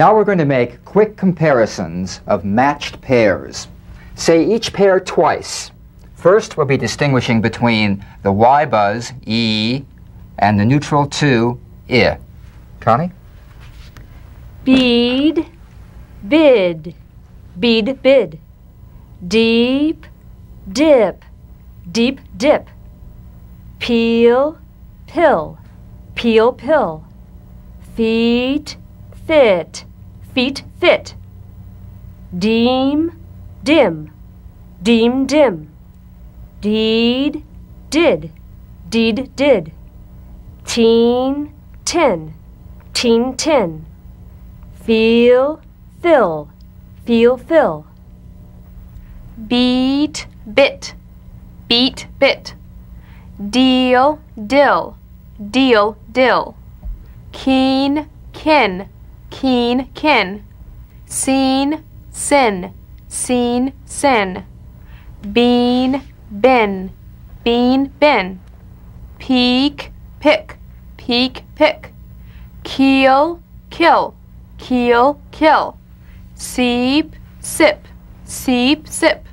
Now we're going to make quick comparisons of matched pairs. Say each pair twice. First, we'll be distinguishing between the Y buzz, E, and the neutral 2, I. Connie? Bead, bid, bead, bid. Deep, dip, deep, dip. Peel, pill, peel, pill. Feet, fit, feet, fit. Deem, dim, deem, dim. Deed, did, deed, did. Teen, tin, teen, tin. Feel, fill, feel, fill. Beat, bit, beat, bit. Deal, dill, deal, dill. Keen, kin, keen, kin. Seen, sin, seen, sin. Bean, bin, bean, bin. Peak, pick, peak, pick. Keel, kill, keel, kill. Seep, sip, seep, sip.